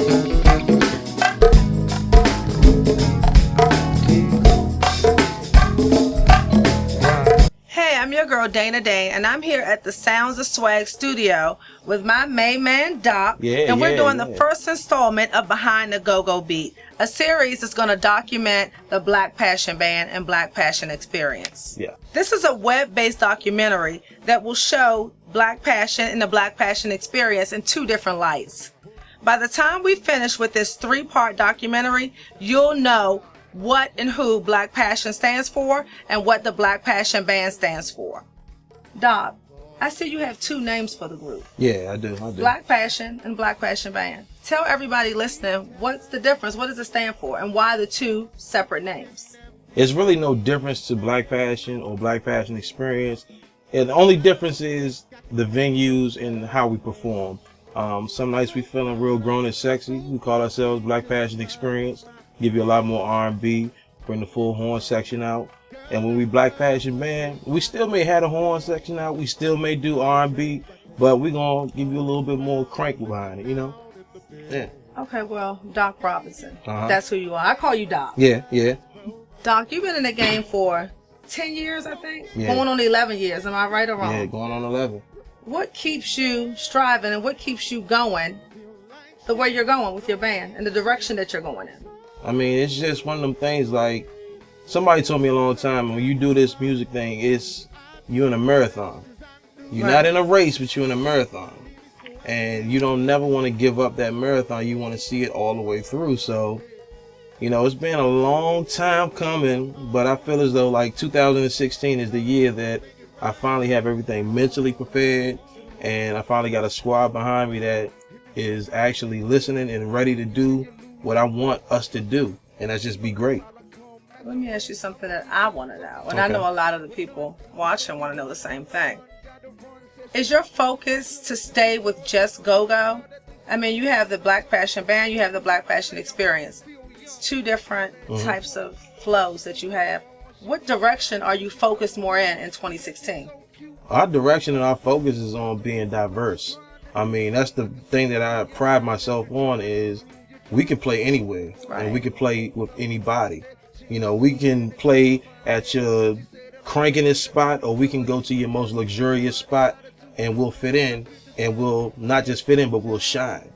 Hey, I'm your girl Dana Dane, and I'm here at the Sounds of Swag studio with my main man Doc, and we're doing the first installment of Behind the Go-Go Beat, a series that's going to document the Black Passion Band and Black Passion experience. This is a web-based documentary that will show Black Passion and the Black Passion experience in two different lights. By the time we finish with this 3-part documentary, you'll know what and who Black Passion stands for and what the Black Passion Band stands for. Doc, I see you have 2 names for the group. Yeah, I do. Black Passion and Black Passion Band. Tell everybody listening, what's the difference? What does it stand for? And why the 2 separate names? It's really no difference to Black Passion or Black Passion Experience. And the only difference is the venues and how we perform. Some nights we feeling real grown and sexy. We call ourselves Black Passion Experience. Give you a lot more R&B, bring the full horn section out. And when we Black Passion Band, we still may have the horn section out. We still may do R&B, but we're going to give you a little bit more crank behind it, you know? Yeah. Okay, well, Doc Robinson. That's who you are. I call you Doc. Yeah. Doc, you've been in the game for 10 years, I think? Yeah. Going on 11 years. Am I right or wrong? Yeah, going on 11. What keeps you striving and what keeps you going the way you're going with your band and the direction that you're going in? I mean, it's just one of them things, like, somebody told me a long time, when you do this music thing, you're in a marathon. You're not in a race, but you're in a marathon. And you don't never want to give up that marathon. You want to see it all the way through. So, you know, it's been a long time coming, but I feel as though, like, 2016 is the year that I finally have everything mentally prepared, and I finally got a squad behind me that is actually listening and ready to do what I want us to do, and that's just be great. Let me ask you something that I want to know, and I know a lot of the people watching want to know the same thing. Is your focus to stay with just GoGo? I mean, you have the Black Passion Band, you have the Black Passion Experience. It's 2 different types of flows that you have. What direction are you focused more in 2016? Our direction and our focus is on being diverse. I mean, that's the thing that I pride myself on, is we can play anywhere, and we can play with anybody. You know, we can play at your crankinest spot, or we can go to your most luxurious spot, and we'll fit in, and we'll not just fit in, but we'll shine.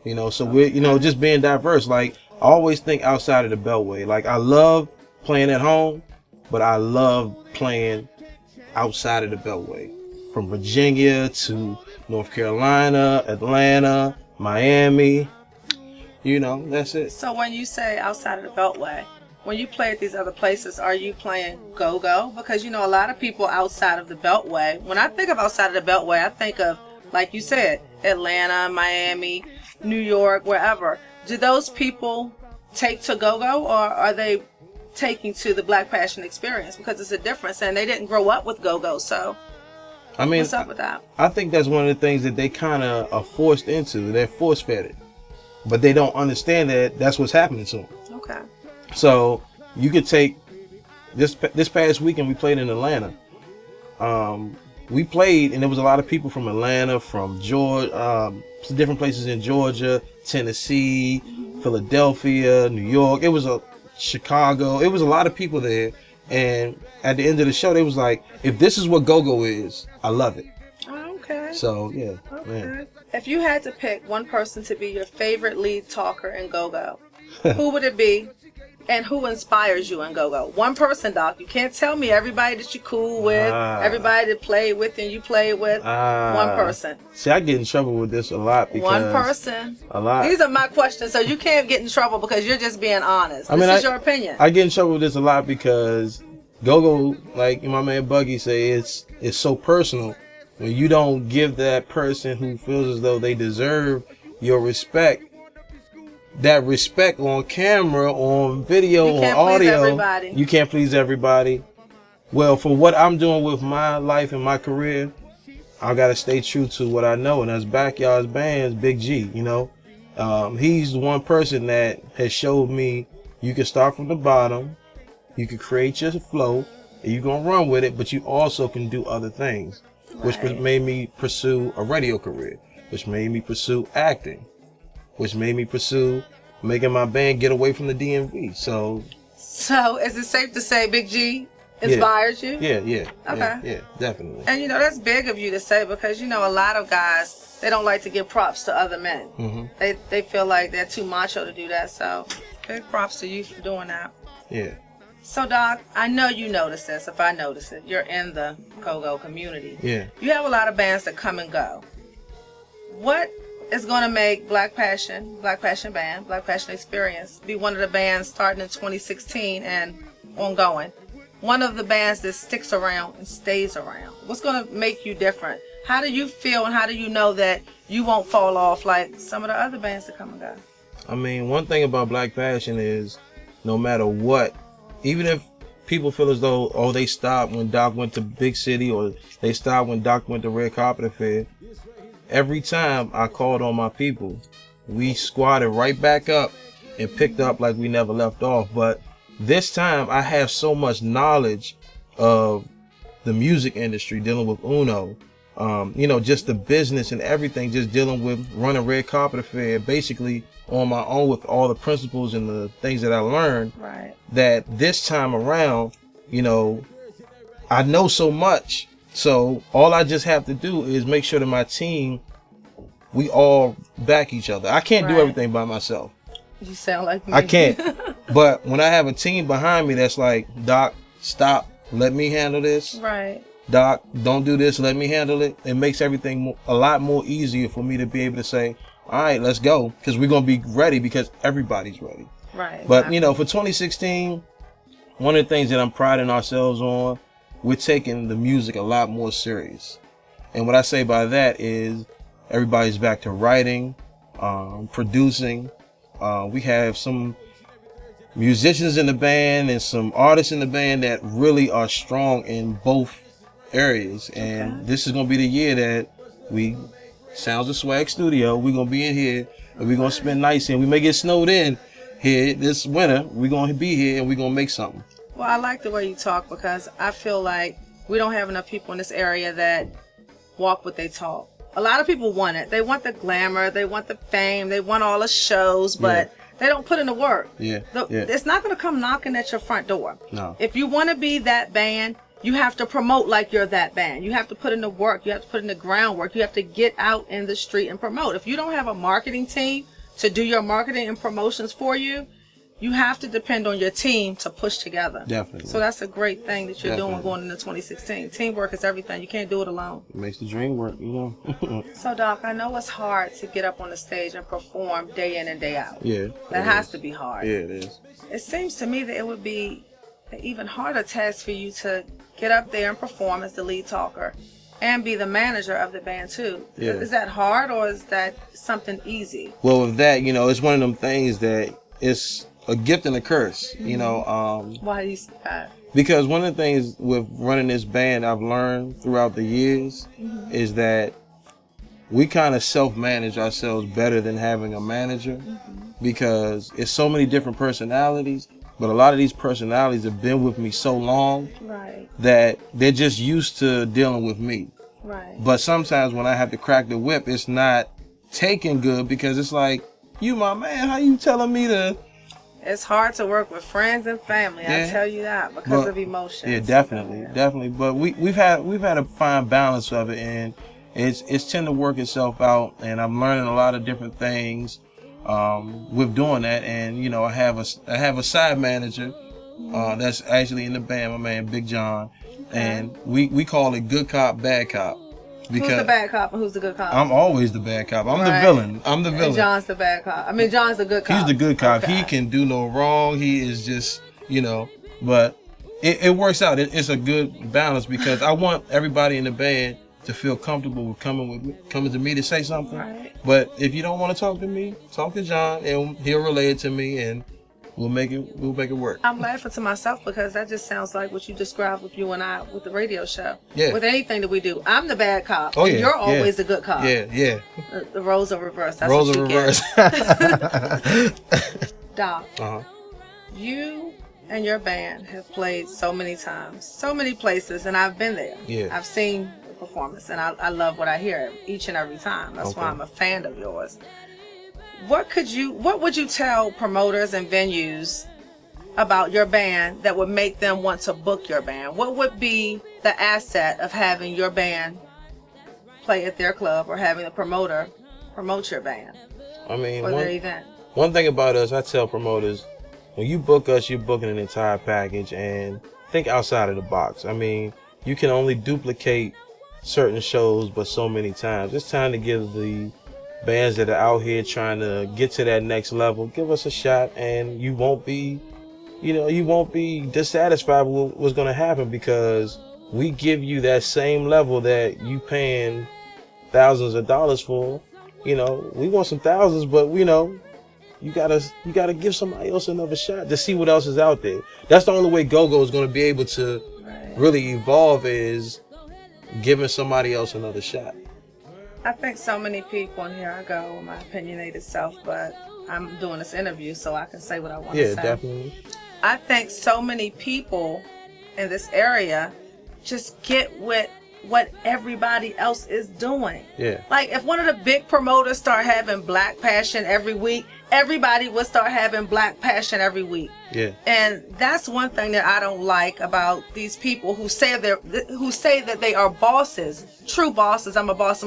You know, so we're, you know, just being diverse. Like, I always think outside of the Beltway. Like, I love playing at home, but I love playing outside of the Beltway. From Virginia to North Carolina, Atlanta, Miami. You know, that's it. So when you say outside of the Beltway, when you play at these other places, are you playing Go-Go? Because, you know, a lot of people outside of the Beltway, when I think of outside of the Beltway, I think of, like you said, Atlanta, Miami, New York, wherever. Do those people take to Go-Go, or are they taking to the Black Passion Experience? Because it's a difference, and they didn't grow up with Go-Go, so I mean, what's up with that? I think that's one of the things that they kind of are forced into. They're force-fed it. But they don't understand that that's what's happening to them. Okay. So you could take this past weekend, we played in Atlanta. We played, and there was a lot of people from Atlanta, from Georgia, different places in Georgia, Tennessee, Philadelphia, New York. It was Chicago. It was a lot of people there. And at the end of the show, they was like, if this is what GoGo is, I love it. Okay. So, yeah. Okay. Man. If you had to pick one person to be your favorite lead talker in GoGo, who would it be? And who inspires you in GoGo? One person, Doc. You can't tell me everybody that you cool with, everybody that played with and you played with. One person. See, I get in trouble with this a lot because... One person. A lot. These are my questions, so you can't get in trouble because you're just being honest. This is your opinion. I get in trouble with this a lot because GoGo, like my man Buggy say, it's so personal. When you don't give that person who feels as though they deserve your respect, that respect on camera, on video, on audio, you can't please everybody. Well, for what I'm doing with my life and my career, I gotta stay true to what I know, and that's Backyard's Band's Big G. You know, he's the one person that has showed me you can start from the bottom, you can create your flow, and you're gonna run with it, but you also can do other things, which made me pursue a radio career, which made me pursue acting. which made me pursue making my band get away from the DMV. So is it safe to say Big G inspired you? Yeah. Okay. Yeah, definitely. And that's big of you to say, because a lot of guys, they don't like to give props to other men. Mm-hmm. They feel like they're too macho to do that. So big props to you for doing that. Yeah. So Doc, I know you noticed this. If I notice it, you're in the GoGo community. Yeah. You have a lot of bands that come and go. What is going to make Black Passion Band, Black Passion Experience, be one of the bands starting in 2016 and ongoing? One of the bands that sticks around and stays around. What's going to make you different? How do you feel, and how do you know that you won't fall off like some of the other bands that come and go? I mean, one thing about Black Passion is no matter what, even if people feel as though, they stopped when Doc went to Big City, or they stopped when Doc went to Red Carpet Affair, every time I called on my people, we squatted right back up and picked up like we never left off. But this time I have so much knowledge of the music industry, dealing with Uno, just the business and everything, just dealing with running Red Carpet Affair, basically on my own with all the principles and the things that I learned. Right. That this time around, I know so much. So all I just have to do is make sure that my team, we all back each other. I can't do everything by myself. You sound like me. I can't. But when I have a team behind me that's like, Doc, stop, let me handle this. Right. Doc, don't do this, let me handle it. It makes everything a lot more easier for me to be able to say, all right, let's go, because we're going to be ready, because everybody's ready. Right. But, for 2016, one of the things that I'm priding ourselves on, we're taking the music a lot more serious. And what I say by that is everybody's back to writing, producing. We have some musicians in the band and some artists in the band that really are strong in both areas. And this is going to be the year that we, Sounds of Swag Studio, we're going to be in here and we're going to spend nights here. We may get snowed in here this winter. We're going to be here and we're going to make something. Well, I like the way you talk, because I feel like we don't have enough people in this area that walk what they talk. A lot of people want it. They want the glamour, they want the fame, they want all the shows, but they don't put in the work. It's not going to come knocking at your front door. No. If you want to be that band, you have to promote like you're that band. You have to put in the work. You have to put in the groundwork. You have to get out in the street and promote. If you don't have a marketing team to do your marketing and promotions for you, you have to depend on your team to push together. Definitely. So that's a great thing that you're doing going into 2016. Teamwork is everything. You can't do it alone. It makes the dream work, So, Doc, I know it's hard to get up on the stage and perform day in and day out. Yeah. That has to be hard. Yeah, it is. It seems to me that it would be an even harder task for you to get up there and perform as the lead talker and be the manager of the band too. Yeah. Is that hard, or is that something easy? Well, with that, it's one of them things that it's a gift and a curse, Why do you say that? Because one of the things with running this band I've learned throughout the years is that we kind of self-manage ourselves better than having a manager, because it's so many different personalities, but a lot of these personalities have been with me so long that they're just used to dealing with me. Right. But sometimes when I have to crack the whip, it's not taken good, because it's like, you my man, how you telling me to... It's hard to work with friends and family. I tell you that, because of emotions. Yeah, definitely. But we've had a fine balance of it, and it's tend to work itself out. And I'm learning a lot of different things with doing that. And I have a side manager that's actually in the band, my man Big John, and we call it good cop, bad cop. Because who's the bad cop and who's the good cop? I'm always the bad cop. I'm the villain. And John's the bad cop. John's the good cop. He's the good cop. Okay. He can do no wrong. He is just, but it works out. It's a good balance, because I want everybody in the band to feel comfortable with coming to me to say something. Right. But if you don't want to talk to me, talk to John, and he'll relay it to me, and we'll make it work. I'm laughing to myself, because that just sounds like what you described with you and I with the radio show. Yeah. With anything that we do, I'm the bad cop. Oh, and yeah. You're always the good cop. Yeah. The roles are reversed. That's roles what are you reversed. Get. Doc, you and your band have played so many times, so many places, and I've been there. Yeah. I've seen the performance, and I love what I hear each and every time. That's why I'm a fan of yours. what would you tell promoters and venues about your band that would make them want to book your band? What would be the asset of having your band play at their club or having a promoter promote your band I mean, or their event? One thing about us, I tell promoters, when you book us, you're booking an entire package, and think outside of the box. I mean, you can only duplicate certain shows but so many times. It's time to give the bands that are out here trying to get to that next level, give us a shot, and you won't be dissatisfied with what's going to happen, because we give you that same level that you paying thousands of dollars for. We want some thousands, but you gotta give somebody else another shot to see what else is out there. That's the only way GoGo is going to be able to really evolve, is giving somebody else another shot. I think so many people, and here I go with my opinionated self, but I'm doing this interview so I can say what I want to say. Yeah, definitely. I think so many people in this area just get with what everybody else is doing. Yeah. Like, if one of the big promoters start having Black Passion every week, everybody would start having Black Passion every week. Yeah. And that's one thing that I don't like about these people who say that they are bosses, true bosses. I'm a boss.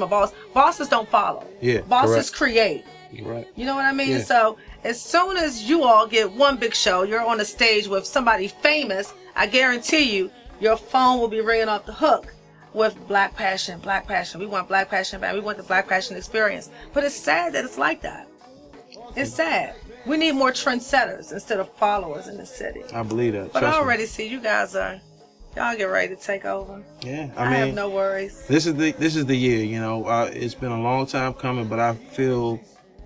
Bosses don't follow. Yeah. Bosses correct. create. Right. You know what I mean? Yeah. So as soon as you all get one big show, you're on a stage with somebody famous, I guarantee you, your phone will be ringing off the hook with Black Passion, Black Passion. We want Black Passion band. We want the Black Passion experience. But it's sad that it's like that. It's sad. We need more trendsetters instead of followers in the city. I believe that. But I already see you guys y'all get ready to take over. Yeah, I have no worries. This is the year. It's been a long time coming, but I feel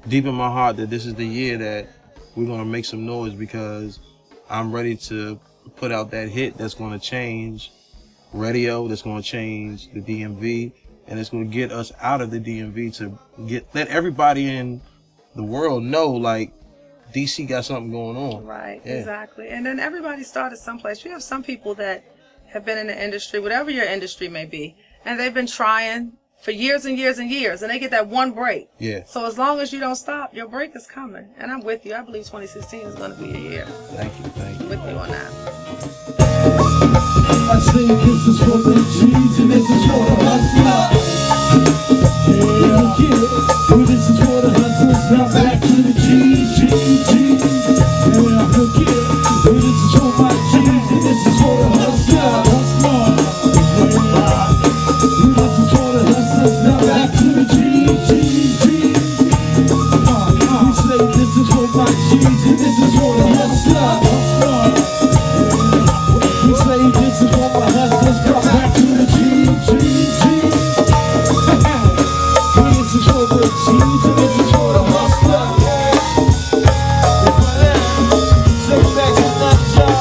deep in my heart that this is the year that we're gonna make some noise, because I'm ready to put out that hit that's gonna change radio, that's gonna change the DMV, and it's gonna get us out of the DMV to let everybody in the world know, like, DC got something going on. Right, yeah. Exactly. And then everybody started someplace. You have some people that have been in the industry, whatever your industry may be, and they've been trying for years and years and years, and they get that one break. Yeah. So as long as you don't stop, your break is coming. And I'm with you. I believe 2016 is going to be a year. Thank you. With you on that. I say this is for the G's and this is for the hustlers. Yeah, this is for the hustlers. Now back to the G's. Yeah, look here. This is for my G's and this is for the hustlers. This is for the hustlers. Now back to the G's. We say this is for my G's and this is for the hustlers. We say this is for my hustlers, come back to the G. This is for the G's and this is for the hustlers. Take it back to that job.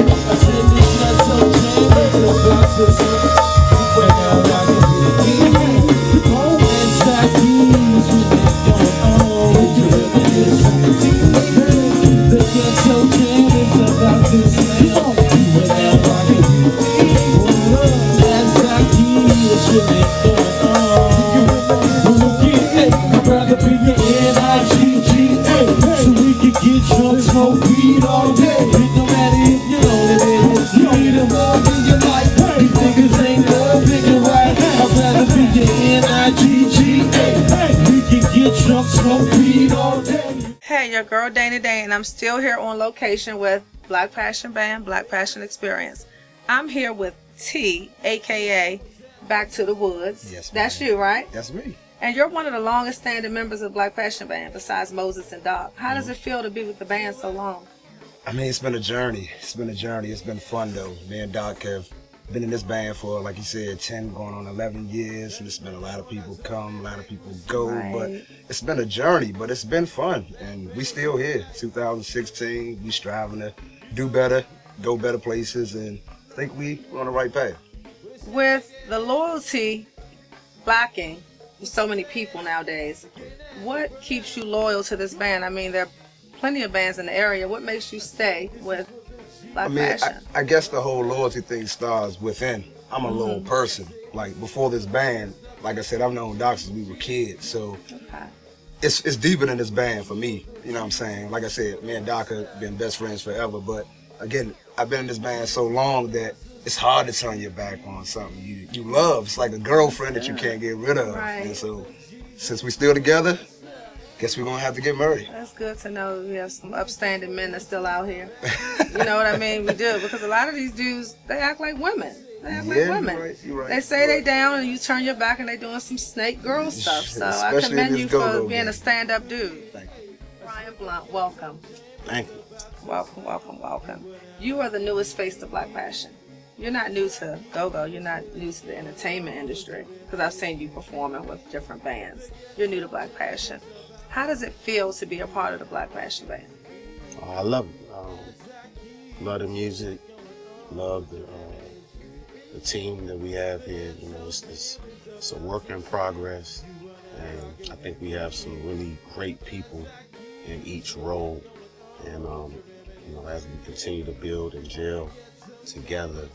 I said this not so changed, it's about to say, but now I can do it again. And Sacky's going on, you really is on the team. They can't tell Jam, it's about to say, but now I can do it again. And Sacky's really going on. I'd rather be your N-I-G-G-A, so we can get drunk, smoke weed all day. It no matter if you know that it, you need them all in your life. These niggas ain't no nigga right. I'd rather be your N-I-G-G-A, we can get drunk, smoke weed all day. Hey, your girl Dana Day, and I'm still here on location with Black Passion Band, Black Passion Experience. I'm here with T, aka Back to the Woods. Yes, that's ma'am. you, right? That's me. And you're one of the longest standing members of Black Passion Band, besides Moses and Doc. How does it feel to be with the band so long? I mean, it's been a journey. It's been fun, though. Me and Doc have been in this band for, like you said, 10 going on 11 years. And it's been a lot of people come, a lot of people go. Right. But it's been a journey, but it's been fun. And we still here. 2016, we striving to do better, go better places, and I think we're on the right path. With the loyalty lacking with so many people nowadays, what keeps you loyal to this band? I mean, there are plenty of bands in the area. What makes you stay with Black Passion? I guess the whole loyalty thing starts within. I'm a loyal person. Like, before this band, like I said, I've known Doc since we were kids. So Okay. it's deeper than this band for me. You know what I'm saying? Like I said, me and Doc have been best friends forever. But again, I've been in this band so long that it's hard to turn your back on something you love. It's like a girlfriend that you can't get rid of. Right. And so, since we're still together, guess we're gonna have to get married. That's good to know we have some upstanding men that's still out here. You know what I mean? We do, because a lot of these dudes, they act like women. They act like women. You're right. They say they down and you turn your back and they doing some snake girl stuff. So I Especially commend in you this for go-go being game. a stand-up dude. Thank you. Brian Blunt, welcome. Thank you. Welcome, welcome, welcome. You are the newest face to Black Passion. You're not new to GoGo. You're not new to the entertainment industry, because I've seen you performing with different bands. You're new to Black Passion. How does it feel to be a part of the Black Passion band? I love it. Love the music. Love the team that we have here. You know, it's a work in progress, and I think we have some really great people in each role. And you know, as we continue to build and gel together,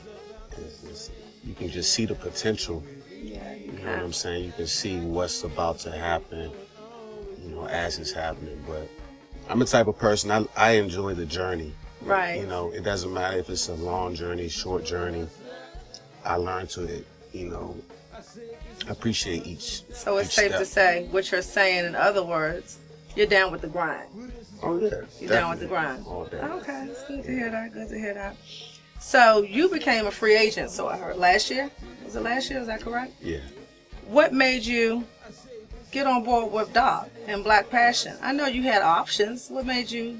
you can just see the potential. Yeah, you know what I'm saying? You can see what's about to happen, you know, as it's happening. But I'm the type of person, I enjoy the journey. Right. You know, it doesn't matter if it's a long journey, short journey. I learn to, you know, appreciate each. So it's each safe step. to say, what you're saying, in other words, you're down with the grind. Oh yeah. You're down with the grind. All day. Okay, it's good to hear that. Good to hear that. So you became a free agent, so I heard, last year? Was it last year? Is that correct? Yeah. What made you get on board with Doc and Black Passion? I know you had options. What made you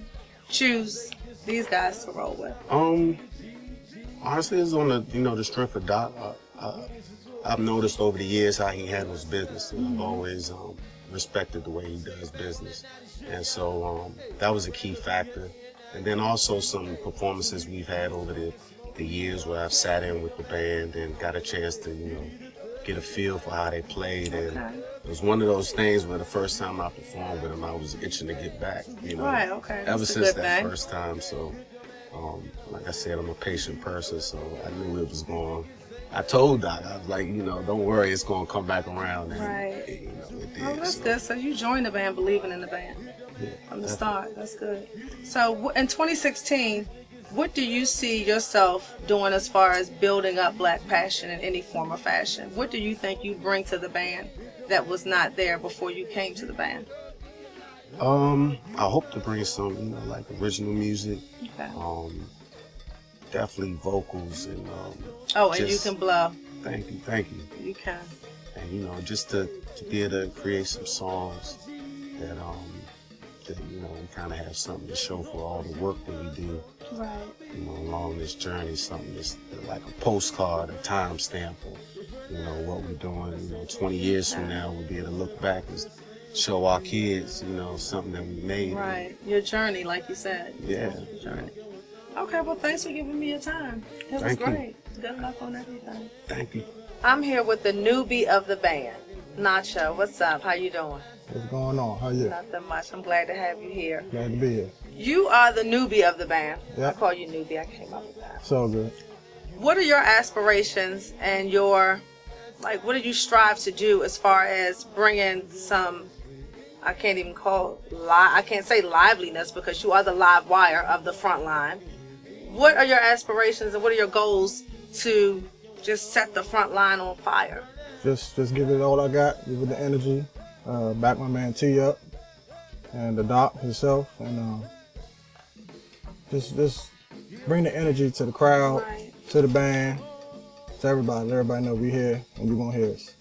choose these guys to roll with? Honestly, it's on the strength of Doc. I've noticed over the years how he handles business, and I've always respected the way he does business, and so that was a key factor. And then also some performances we've had over the years where I've sat in with the band and got a chance to, you know, get a feel for how they played. And it was one of those things where the first time I performed with them, I was itching to get back, you know. Right, okay. Ever That's a since good that thing. first time. So, like I said, I'm a patient person, so I knew it was going. I told Doc, I was like, you know, don't worry, it's going to come back around. And, Right. you know, it did. Oh, that's good. So you joined the band believing in the band from the start. That's good. So in 2016, what do you see yourself doing as far as building up Black Passion in any form or fashion? What do you think you bring to the band that was not there before you came to the band? I hope to bring some, you know, like original music. Okay. Definitely vocals and And you can blow. Thank you. You can. And you know, just to be able to create some songs that you know, we kind of have something to show for all the work that we do. Right. You know, along this journey, something that's like a postcard, a timestamp of, you know, what we're doing. You know, 20 years from now, we'll be able to look back and show our kids, you know, something that we made. Right. Your journey, like you said. Yeah. Your journey. Okay, well, thanks for giving me your time. It was Thank you. great. Good luck on everything. Thank you. I'm here with the newbie of the band, Nacho. What's up? How you doing? What's going on? How you? Nothing much. I'm glad to have you here. Glad to be here. You are the newbie of the band. Yep. I call you newbie. I came up with that. So good. What are your aspirations and what do you strive to do as far as bringing some, I can't even call I can't say liveliness, because you are the live wire of the front line. What are your aspirations and what are your goals to just set the front line on fire? Just give it all I got. Give it the energy. Back my man T up and the Doc himself, and just bring the energy to the crowd, Right. to the band, to everybody. Let everybody know we here and you gonna hear us.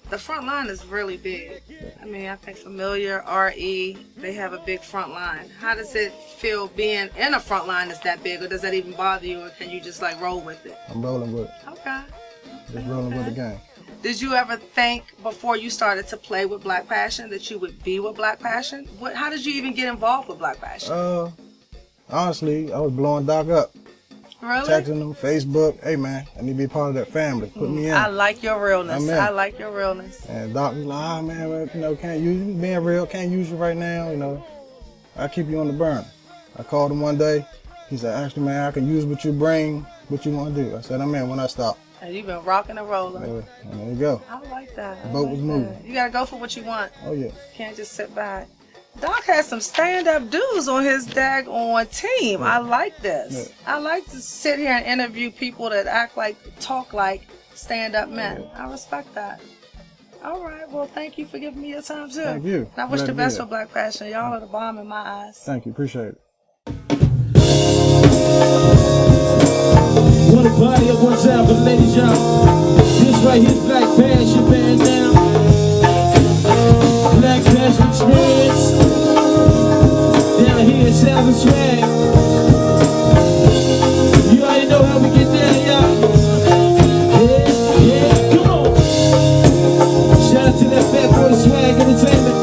The front line is really big. I mean, I think Familiar, RE, they have a big front line. How does it feel being in a front line that's that big, or does that even bother you, or can you just like roll with it? I'm rolling with it. Okay. Just rolling with the game. Did you ever think before you started to play with Black Passion that you would be with Black Passion? How did you even get involved with Black Passion? Honestly, I was blowing Doc up. Really? Texting him, Facebook, hey man, I need to be part of that family. Put me in. I like your realness. I'm in. I like your realness. And Doc was like, oh man, well, you know, can't use you, being real, can't use you right now, you know. I'll keep you on the burner. I called him one day. He said, actually man, I can use what you bring, what you want to do. I said, I'm in when I stop. And you've been rocking and rolling. There you go. I like that. The boat was moving. You gotta go for what you want. Oh yeah. Can't just sit back. Doc has some stand-up dudes on his daggone team. I like this. I like to sit here and interview people that talk like stand-up men. I respect that. All right. Well, thank you for giving me your time too. Thank you. And I wish the best for Black Passion. Y'all are the bomb in my eyes. Thank you. Appreciate it. What a party up, what's happening, ladies, y'all? This right here's Black Passion Band now. Black Passion Experience. Down here in Sounds and Swag. You already know how we get down, y'all. Yeah, come on. Shout out to that Fat Boy Swag Entertainment.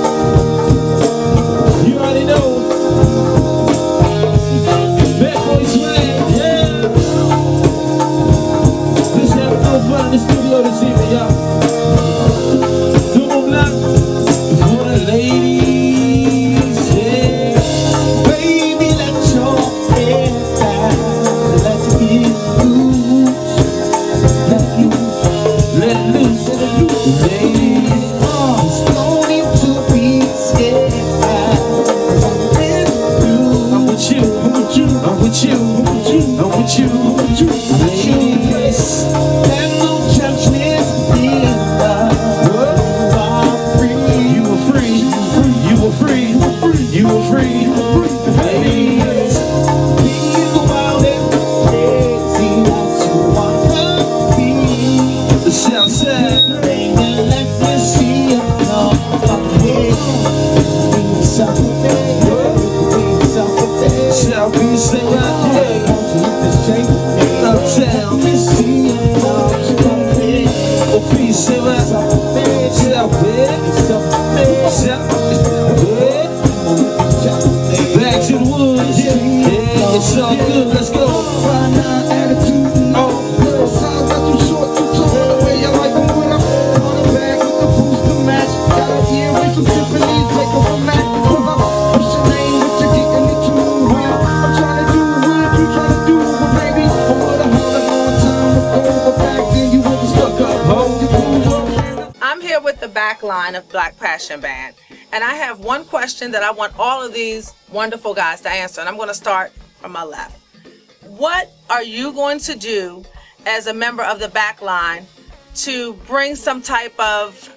You already know. Fat Boy Swag, yeah. Let's have a little fun in the studio this evening, y'all. Come on, Black. For the ladies, yeah. Baby, let your head down. Let it loose. Let loose, let it loose. Ladies, don't need to be scared. I'm with you, I'm with you, I'm with you, I'm with you, I'm with you. Ladies, there's no judgment in love. You were free, you were free, you were free. Ladies, be wild and crazy as you wanna be. The South Side, baby, let me see you know. South Beach, stay right there. Uptown, oh, please, stay right. South Beach, back to the woods. Yeah, it's all good. Let's go. I'm here with the backline of Black Passion Band, and I have one question that I want all of these wonderful guys to answer, and I'm going to start from my left. What are you going to do as a member of the backline to bring some type of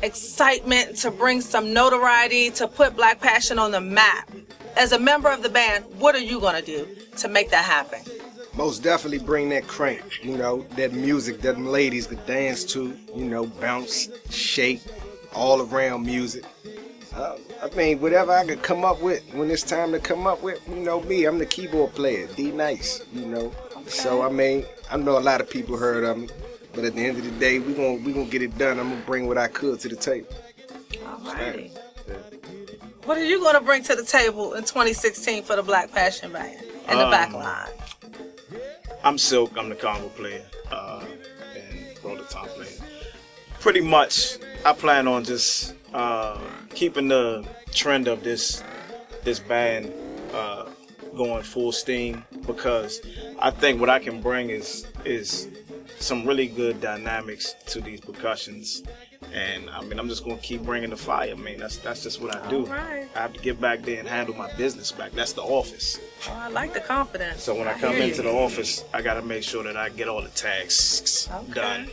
excitement, to bring some notoriety, to put Black Passion on the map? As a member of the band, what are you going to do to make that happen? Most definitely bring that crank, you know, that music that them ladies could dance to, you know, bounce, shake, all around music. I mean, whatever I could come up with when it's time to come up with, you know me, I'm the keyboard player, D Nice, you know. Okay. So, I mean, I know a lot of people heard of me, but at the end of the day, we gonna get it done. I'm gonna bring what I could to the table. All right. Yeah. What are you gonna bring to the table in 2016 for the Black Passion Band and the backline? I'm Silk, I'm the conga player, and Roller-Tom player. Pretty much, I plan on just keeping the trend of this band going full steam, because I think what I can bring is some really good dynamics to these percussions. And I mean, I'm just gonna keep bringing the fire. I mean, that's just what I do. Right. I have to get back there and handle my business back. That's the office. Oh, I like the confidence. So when I come into the office, I gotta make sure that I get all the tags done.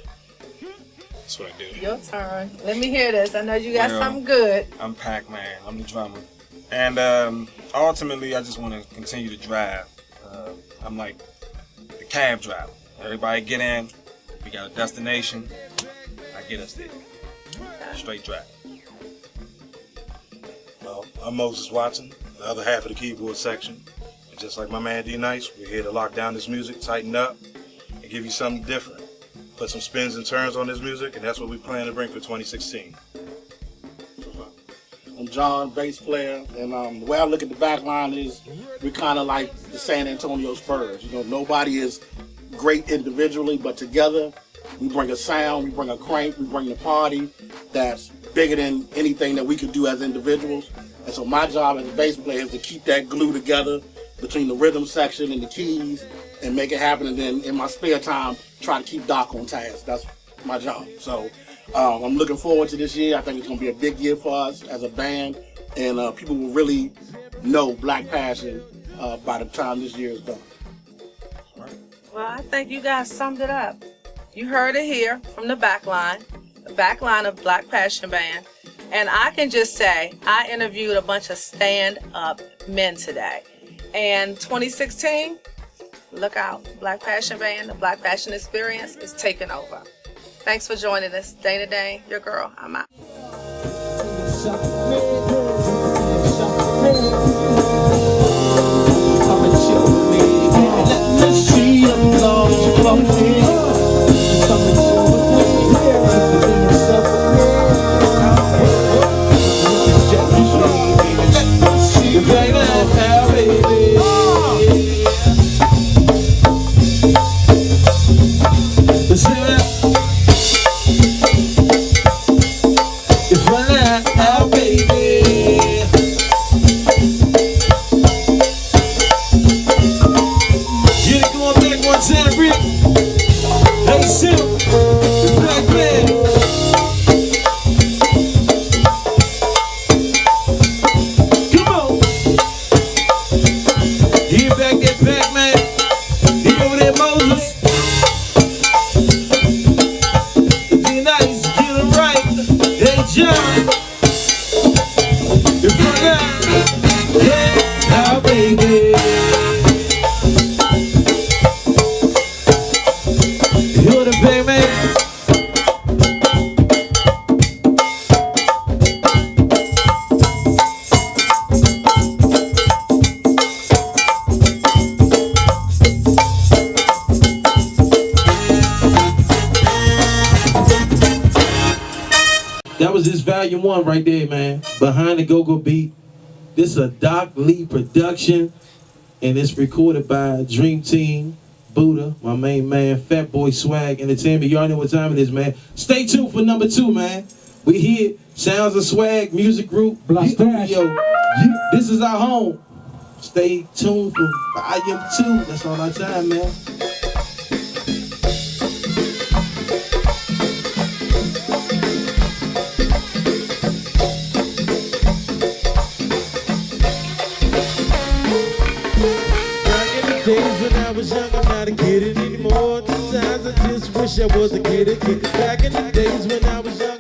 That's what I do. Your turn. Let me hear this. I know you got something good. I'm Pac-Man. I'm the drummer. And ultimately, I just want to continue to drive. I'm like the cab driver. Everybody get in. We got a destination. I get us there. Straight drive. Well, I'm Moses Watson, the other half of the keyboard section. And just like my man D Nice, we're here to lock down this music, tighten up, and give you something different. Put some spins and turns on this music, and that's what we plan to bring for 2016. I'm John, bass player, and the way I look at the back line is we're kind of like the San Antonio Spurs. You know, nobody is great individually, but together we bring a sound, we bring a crank, we bring the party that's bigger than anything that we could do as individuals. And so my job as a bass player is to keep that glue together between the rhythm section and the keys and make it happen. And then in my spare time, try to keep Doc on task. That's my job. So I'm looking forward to this year. I think it's going to be a big year for us as a band, and people will really know Black Passion by the time this year is done. Well, I think you guys summed it up. You heard it here from the backline of Black Passion Band. And I can just say, I interviewed a bunch of stand-up men today. And 2016, look out. Black Passion Band, the Black Passion Experience is taking over. Thanks for joining us. Dana Dane, your girl. I'm out. That was just volume 1 right there, man. Behind the Go-Go beat. This is a Doc Lee production, and it's recorded by Dream Team Buddha, my main man, Fat Boy Swag Entertainment. Y'all know what time it is, man. Stay tuned for number 2, man. We here, Sounds of Swag Music Group. Studio. This is our home. Stay tuned for volume 2. That's all our time, man. Days when I was young, I'm not a kid anymore. Sometimes I just wish I was a kid again. Back in the days when I was young,